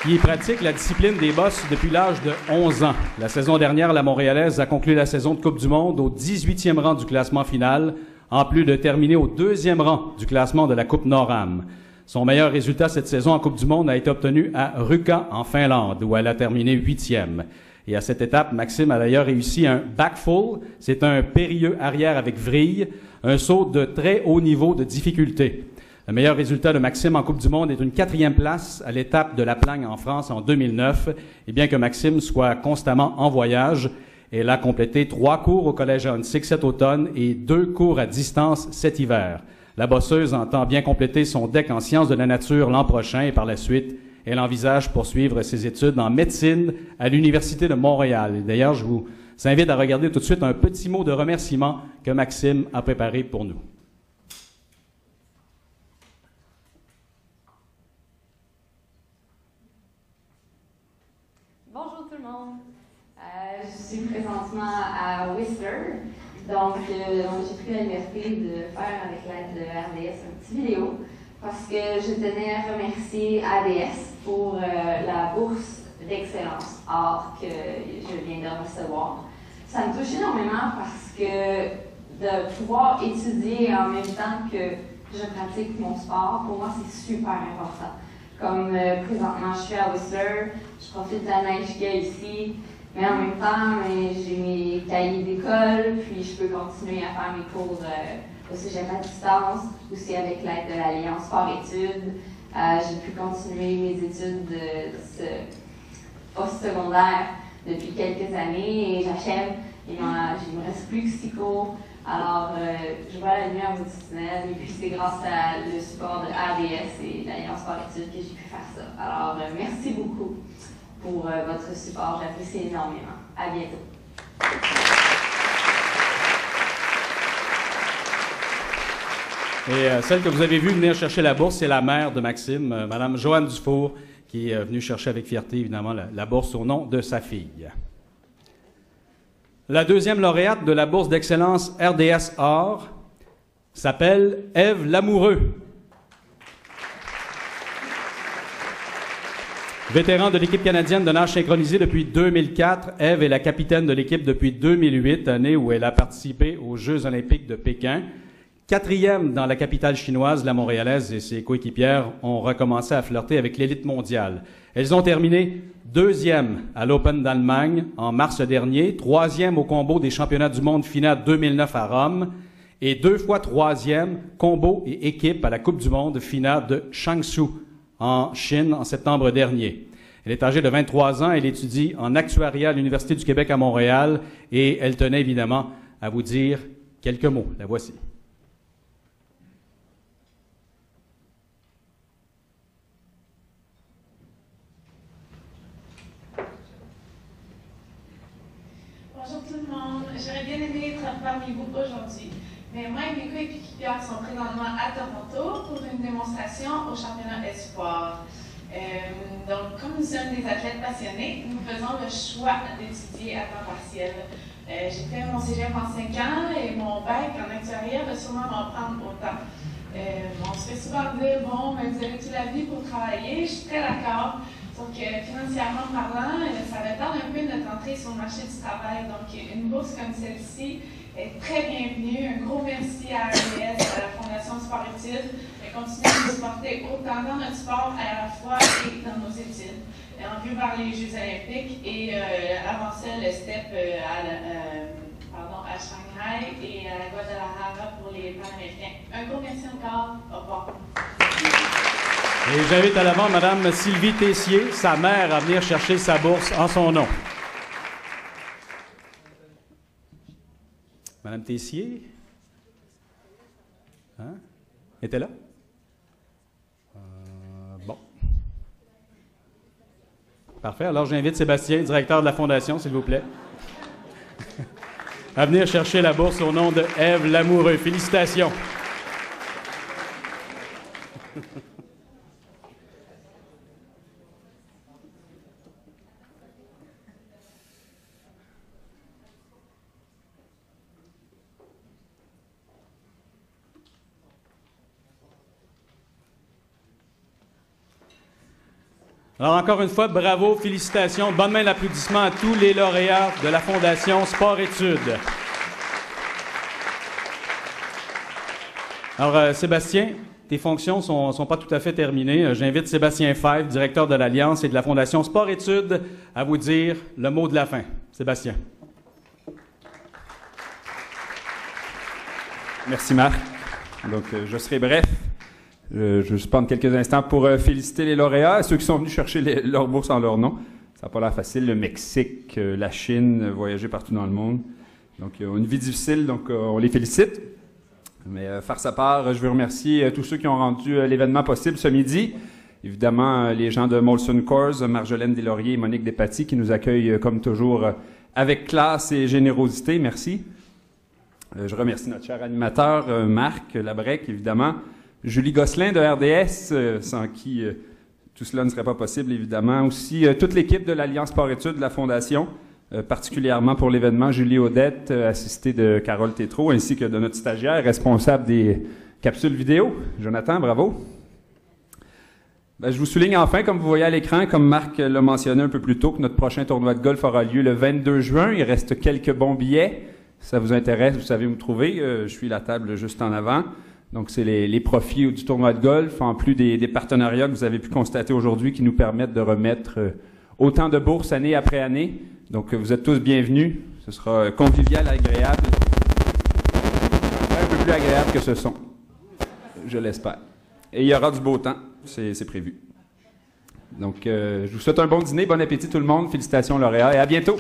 qui pratique la discipline des bosses depuis l'âge de 11 ans. La saison dernière, la Montréalaise a conclu la saison de Coupe du Monde au 18e rang du classement final, en plus de terminer au 2e rang du classement de la Coupe Nord-Am. Son meilleur résultat cette saison en Coupe du Monde a été obtenu à Ruka, en Finlande, où elle a terminé 8e. Et à cette étape, Maxime a d'ailleurs réussi un backfull, c'est un périlleux arrière avec vrille, un saut de très haut niveau de difficulté. Le meilleur résultat de Maxime en Coupe du Monde est une 4e place à l'étape de La Plagne en France en 2009. Et bien que Maxime soit constamment en voyage, elle a complété 3 cours au Collège Huntsic cet automne et 2 cours à distance cet hiver. La bosseuse entend bien compléter son DEC en sciences de la nature l'an prochain et par la suite, elle envisage poursuivre ses études en médecine à l'Université de Montréal. D'ailleurs, je vous invite à regarder tout de suite un petit mot de remerciement que Maxime a préparé pour nous. Bonjour tout le monde. Je suis présentement à Whistler. Donc, j'ai pris la liberté de faire avec l'aide de RDS une petite vidéo parce que je tenais à remercier RDS pour la bourse d'excellence or que je viens de recevoir. Ça me touche énormément parce que de pouvoir étudier en même temps que je pratique mon sport, pour moi, c'est super important. Comme présentement, je suis à Whistler, je profite de la neige qu'il y a ici, mais en même temps, j'ai mes cahiers d'école, puis je peux continuer à faire mes cours au cégep à distance, aussi avec l'aide de l'Alliance Sport-Études. J'ai pu continuer mes études de post-secondaire depuis quelques années et j'achève. Il ne me reste plus que 6 cours. Alors, je vois la lumière du tunnel et puis c'est grâce à le support de RDS et l'Alliance Sport-Études que j'ai pu faire ça. Alors, merci beaucoup pour votre support. J'apprécie énormément. À bientôt. Et celle que vous avez vue venir chercher la bourse, c'est la mère de Maxime, Mme Joanne Dufour, qui est venue chercher avec fierté, évidemment, la bourse au nom de sa fille. La deuxième lauréate de la bourse d'excellence RDS Or s'appelle Ève Lamoureux. Vétéran de l'équipe canadienne de nage synchronisée depuis 2004, Ève est la capitaine de l'équipe depuis 2008, année où elle a participé aux Jeux olympiques de Pékin. 4e dans la capitale chinoise, la Montréalaise et ses coéquipières ont recommencé à flirter avec l'élite mondiale. Elles ont terminé 2e à l'Open d'Allemagne en mars dernier, 3e au combo des championnats du monde FINA 2009 à Rome et 2 fois 3e combo et équipe à la Coupe du monde FINA de Changshu en Chine en septembre dernier. Elle est âgée de 23 ans, elle étudie en actuariat à l'Université du Québec à Montréal et elle tenait évidemment à vous dire quelques mots. La voici. Bonjour tout le monde, j'aurais bien aimé être parmi vous aujourd'hui, mais moi et mes coéquipières sont présentement à Toronto pour une démonstration au championnat Espoir. Donc, comme nous sommes des athlètes passionnés, nous faisons le choix d'étudier à temps partiel. J'ai fait mon cégep en 5 ans et mon bac en actuariat va sûrement m'en prendre autant. On se fait souvent dire, bon, mais vous avez toute la vie pour travailler, je suis très d'accord. Donc, financièrement parlant, ça va tendre un peu notre d'entrée sur le marché du travail. Donc, une bourse comme celle-ci est très bienvenue. Un gros merci à RDS, à la Fondation Sport-Études, de continuer à nous supporter autant dans notre sport à la fois et dans nos études, en vue vers les Jeux olympiques et avant ça, le STEP à Shanghai et à Guadalajara pour les Panaméricains. Un gros merci encore. Au revoir. Et j'invite à l'avant Mme Sylvie Tessier, sa mère, à venir chercher sa bourse en son nom. Mme Tessier? Hein? Était là? Bon. Parfait. Alors, j'invite Sébastien, directeur de la Fondation, s'il vous plaît, à venir chercher la bourse au nom de Ève Lamoureux. Félicitations. Alors, encore une fois, bravo, félicitations, bonne main d'applaudissement à tous les lauréats de la Fondation Sport-Études. Alors, Sébastien, tes fonctions sont pas tout à fait terminées. J'invite Sébastien Fèvre, directeur de l'Alliance et de la Fondation Sport-Études, à vous dire le mot de la fin. Sébastien. Merci, Marc. Donc, je serai bref. Je vais juste prendre quelques instants pour féliciter les lauréats, ceux qui sont venus chercher leur bourse en leur nom. Ça n'a pas l'air facile. Le Mexique, la Chine, voyager partout dans le monde. Donc, ils ont une vie difficile, donc on les félicite. Mais farce à part, je veux remercier tous ceux qui ont rendu l'événement possible ce midi. Évidemment, les gens de Molson Coors, Marjolaine Deslauriers et Monique Despatie qui nous accueillent comme toujours avec classe et générosité. Merci. Je remercie notre cher animateur, Marc Labrec, évidemment. Julie Gosselin de RDS, sans qui tout cela ne serait pas possible, évidemment. Aussi, toute l'équipe de l'Alliance Sport-Études de la Fondation, particulièrement pour l'événement, Julie Audette, assistée de Carole Tétrault, ainsi que de notre stagiaire responsable des capsules vidéo, Jonathan, bravo. Ben, je vous souligne enfin, comme vous voyez à l'écran, comme Marc l'a mentionné un peu plus tôt, que notre prochain tournoi de golf aura lieu le 22 juin. Il reste quelques bons billets. Si ça vous intéresse, vous savez où me trouver. Je suis la table juste en avant. Donc, c'est les profits du tournoi de golf, en plus des partenariats que vous avez pu constater aujourd'hui qui nous permettent de remettre autant de bourses année après année. Donc, vous êtes tous bienvenus. Ce sera convivial, agréable. Un peu plus agréable que ce son. Je l'espère. Et il y aura du beau temps. C'est prévu. Donc, je vous souhaite un bon dîner, bon appétit tout le monde. Félicitations lauréats et à bientôt.